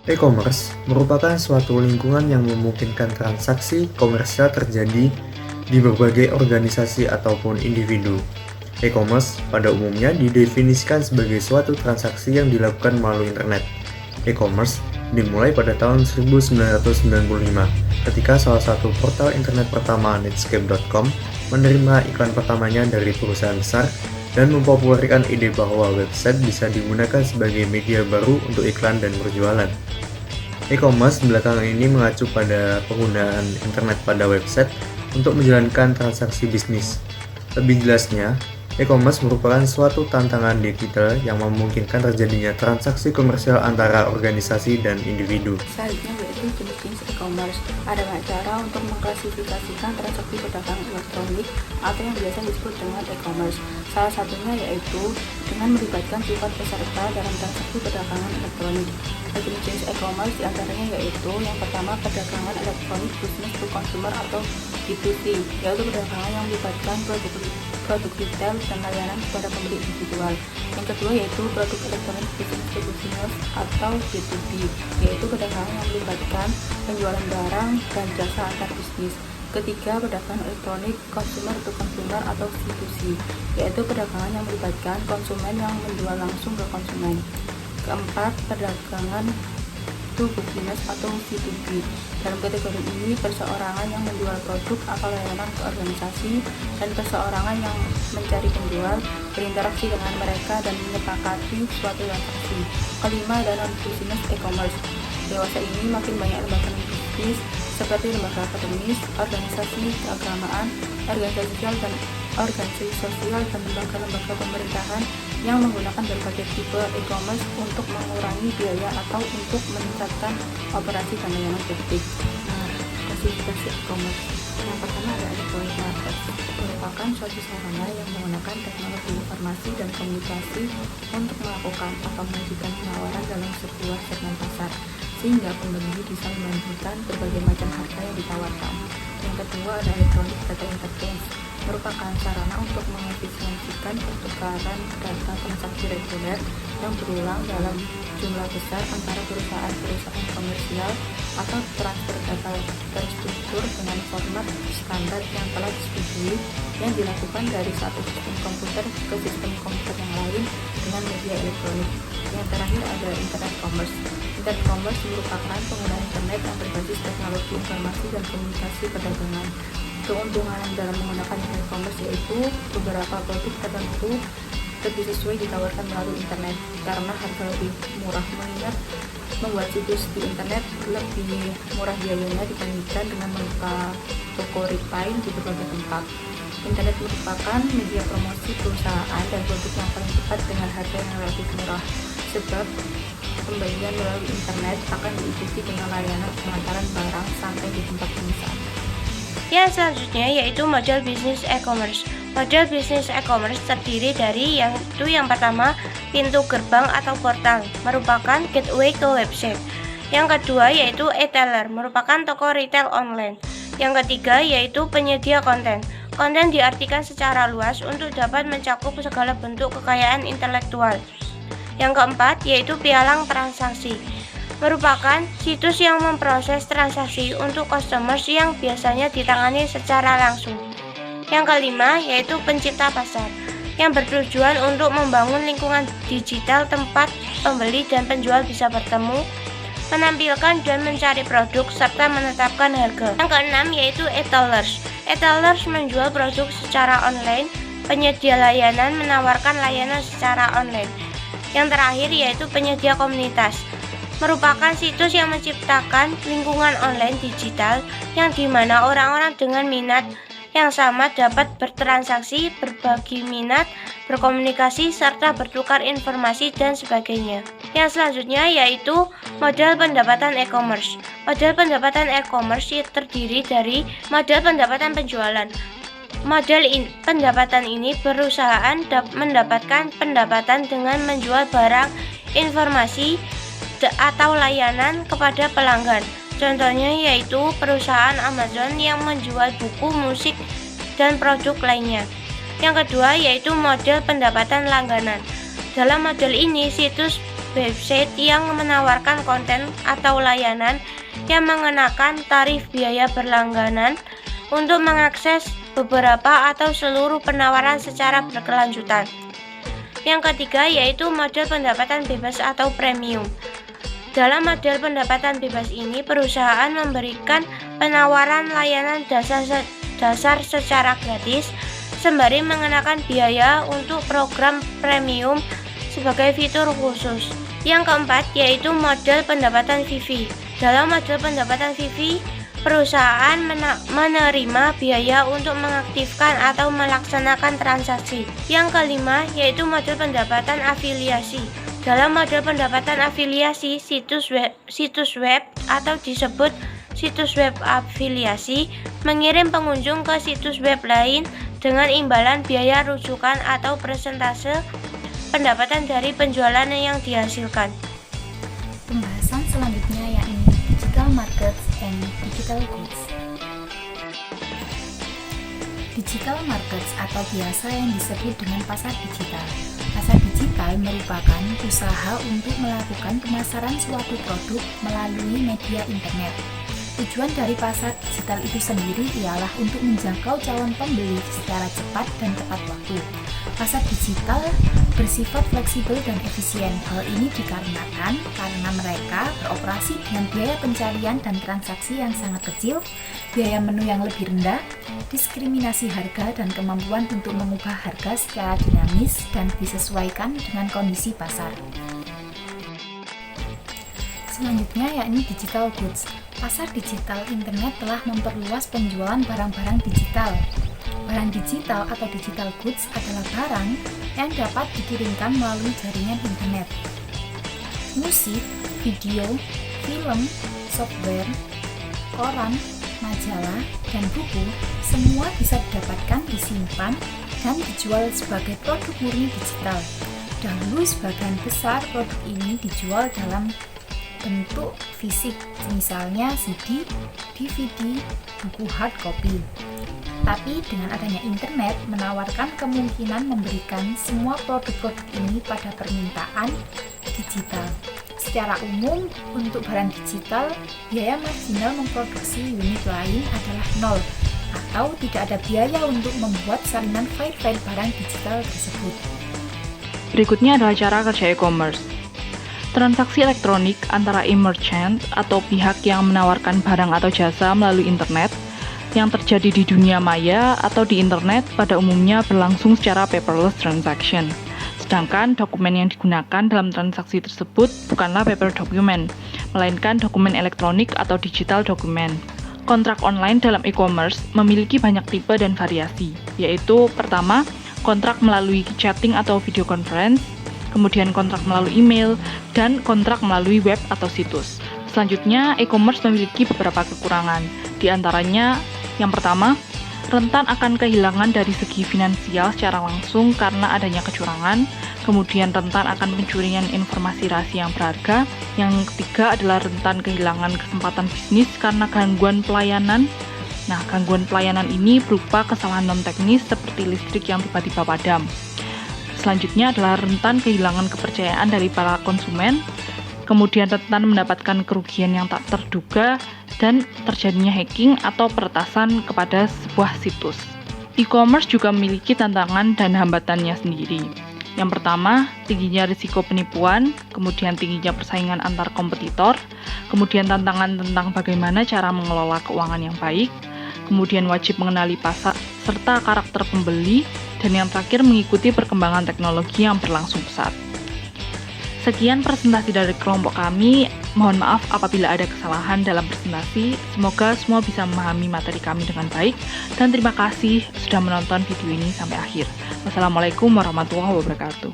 E-commerce merupakan suatu lingkungan yang memungkinkan transaksi komersial terjadi di berbagai organisasi ataupun individu. E-commerce pada umumnya didefinisikan sebagai suatu transaksi yang dilakukan melalui internet. E-commerce dimulai pada tahun 1995 ketika salah satu portal internet pertama Netscape.com menerima iklan pertamanya dari perusahaan besar dan mempopulerkan ide bahwa website bisa digunakan sebagai media baru untuk iklan dan berjualan. E-commerce belakangan ini mengacu pada penggunaan internet pada website untuk menjalankan transaksi bisnis. Lebih jelasnya, e-commerce merupakan suatu tantangan digital yang memungkinkan terjadinya transaksi komersial antara organisasi dan individu. Selanjutnya yaitu jenis-jenis e-commerce. Ada banyak cara untuk mengklasifikasikan transaksi perdagangan elektronik atau yang biasa disebut dengan e-commerce. Salah satunya yaitu dengan melibatkan sifat peserta dalam transaksi perdagangan elektronik. Jenis e-commerce diantaranya yaitu yang pertama perdagangan elektronik business to consumer atau B2C, yaitu perdagangan yang melibatkan produk retail dan layanan kepada pembeli individual. Yang kedua yaitu produk elektronik business to business atau B2B, yaitu perdagangan yang melibatkan penjualan barang dan jasa antar bisnis. Ketiga, perdagangan elektronik consumer to consumer atau C2C, yaitu perdagangan yang melibatkan konsumen yang menjual langsung ke konsumen. Keempat, perdagangan to business atau B2B. Dalam kategori ini, perseorangan yang menjual produk atau layanan ke organisasi dan perseorangan yang mencari penjual berinteraksi dengan mereka dan menyepakati suatu transaksi. Kelima, dalam business e-commerce. Dewasa ini makin banyak lembaga bisnis seperti lembaga akademis, organisasi keagamaan, organisasi sosial dan lembaga pemerintahan yang menggunakan berbagai tipe e-commerce untuk mengurangi biaya atau untuk meningkatkan operasi dan layanan publik. Klasifikasi e-commerce. Yang pertama ada electronic market, merupakan suatu sarana yang menggunakan teknologi informasi dan komunikasi untuk melakukan atau mengajukan penawaran dalam sebuah segmen pasar, sehingga pembeli bisa membandingkan berbagai macam harga yang ditawarkan. Yang kedua ada electronic data interchange, merupakan sarana untuk mengefisiensikan pertukaran data transaksi reguler yang berulang dalam jumlah besar antara perusahaan-perusahaan komersial atau transfer data terstruktur dengan format standar yang telah disetujui yang dilakukan dari satu sistem komputer ke sistem komputer yang lain dengan media elektronik. Yang terakhir ada internet commerce. Internet commerce merupakan penggunaan internet yang berbasis teknologi informasi dan komunikasi perdagangan. Keuntungan dalam menggunakan internet commerce yaitu beberapa produk tertentu lebih sesuai ditawarkan melalui internet karena harga lebih murah, mengingat membuat situs di internet lebih murah biayanya dibandingkan dengan membuka toko retail di berbagai tempat. Internet merupakan media promosi perusahaan dan produk yang paling tepat dengan harga yang relatif murah, sebab pembelian melalui internet akan diikuti dengan layanan pengantaran barang sampai di tempat pemesanan. Yang selanjutnya yaitu model bisnis e-commerce. Model bisnis e-commerce terdiri dari yang pertama, pintu gerbang atau portal, merupakan gateway ke website. Yang kedua yaitu e-tailer, merupakan toko retail online. Yang ketiga yaitu penyedia konten. Konten diartikan secara luas untuk dapat mencakup segala bentuk kekayaan intelektual. Yang keempat yaitu pialang transaksi, merupakan situs yang memproses transaksi untuk customers yang biasanya ditangani secara langsung. Yang kelima yaitu pencipta pasar, yang bertujuan untuk membangun lingkungan digital tempat pembeli dan penjual bisa bertemu, menampilkan dan mencari produk, serta menetapkan harga. Yang keenam yaitu e-tailers. E-tailers menjual produk secara online, penyedia layanan menawarkan layanan secara online. Yang terakhir yaitu penyedia komunitas, merupakan situs yang menciptakan lingkungan online digital yang dimana orang-orang dengan minat yang sama dapat bertransaksi, berbagi minat, berkomunikasi, serta bertukar informasi dan sebagainya. Yang selanjutnya yaitu model pendapatan e-commerce. Model pendapatan e-commerce terdiri dari model pendapatan penjualan. Pendapatan ini perusahaan mendapatkan pendapatan dengan menjual barang, informasi, atau layanan kepada pelanggan. Contohnya yaitu perusahaan Amazon yang menjual buku, musik, dan produk lainnya. Yang kedua yaitu model pendapatan langganan. Dalam model ini, situs website yang menawarkan konten atau layanan yang mengenakan tarif biaya berlangganan untuk mengakses beberapa atau seluruh penawaran secara berkelanjutan. Yang ketiga yaitu model pendapatan bebas atau premium. Dalam model pendapatan bebas ini, perusahaan memberikan penawaran layanan dasar secara gratis, sembari mengenakan biaya untuk program premium sebagai fitur khusus. Yang keempat yaitu model pendapatan VV. Dalam model pendapatan VV, perusahaan menerima biaya untuk mengaktifkan atau melaksanakan transaksi. Yang kelima yaitu model pendapatan afiliasi. Dalam model pendapatan afiliasi, situs web atau disebut situs web afiliasi mengirim pengunjung ke situs web lain dengan imbalan biaya rujukan atau persentase pendapatan dari penjualan yang dihasilkan. Pembahasan selanjutnya yakni digital markets and digital goods. Digital markets atau biasa yang disebut dengan pasar digital. Pasar digital merupakan usaha untuk melakukan pemasaran suatu produk melalui media internet. Tujuan dari pasar digital itu sendiri ialah untuk menjangkau calon pembeli secara cepat dan tepat waktu. Pasar digital bersifat fleksibel dan efisien. Hal ini dikarenakan karena mereka beroperasi dengan biaya pencarian dan transaksi yang sangat kecil, biaya menu yang lebih rendah, diskriminasi harga dan kemampuan untuk mengubah harga secara dinamis dan disesuaikan dengan kondisi pasar. Selanjutnya yakni digital goods. Pasar digital internet telah memperluas penjualan barang-barang digital. Barang digital atau digital goods adalah barang yang dapat dikirimkan melalui jaringan internet. Musik, video, film, software, koran, majalah, dan buku semua bisa didapatkan, disimpan, dan dijual sebagai produk murni digital. Dahulu sebagian besar produk ini dijual dalam bentuk fisik, misalnya CD, DVD, buku hard copy. Tapi dengan adanya internet menawarkan kemungkinan memberikan semua produk-produk ini pada permintaan digital. Secara umum, untuk barang digital, biaya marginal memproduksi unit lain adalah nol, atau tidak ada biaya untuk membuat salinan file-file barang digital tersebut. Berikutnya adalah cara kerja e-commerce. Transaksi elektronik antara e-merchant atau pihak yang menawarkan barang atau jasa melalui internet yang terjadi di dunia maya atau di internet pada umumnya berlangsung secara paperless transaction. Sedangkan dokumen yang digunakan dalam transaksi tersebut bukanlah paper document, melainkan dokumen elektronik atau digital dokumen. Kontrak online dalam e-commerce memiliki banyak tipe dan variasi, yaitu pertama, kontrak melalui chatting atau video conference, kemudian kontrak melalui email, dan kontrak melalui web atau situs. Selanjutnya, e-commerce memiliki beberapa kekurangan. Di antaranya, yang pertama, rentan akan kehilangan dari segi finansial secara langsung karena adanya kecurangan. Kemudian rentan akan pencurian informasi rahasia yang berharga. Yang ketiga adalah rentan kehilangan kesempatan bisnis karena gangguan pelayanan. Nah, gangguan pelayanan ini berupa kesalahan non-teknis seperti listrik yang tiba-tiba padam. Selanjutnya adalah rentan kehilangan kepercayaan dari para konsumen, kemudian rentan mendapatkan kerugian yang tak terduga, dan terjadinya hacking atau peretasan kepada sebuah situs. E-commerce juga memiliki tantangan dan hambatannya sendiri. Yang pertama, tingginya risiko penipuan, kemudian tingginya persaingan antar kompetitor, kemudian tantangan tentang bagaimana cara mengelola keuangan yang baik, kemudian wajib mengenali pasar serta karakter pembeli, dan yang terakhir mengikuti perkembangan teknologi yang berlangsung pesat. Sekian presentasi dari kelompok kami. Mohon maaf apabila ada kesalahan dalam presentasi. Semoga semua bisa memahami materi kami dengan baik, dan terima kasih sudah menonton video ini sampai akhir. Wassalamualaikum warahmatullahi wabarakatuh.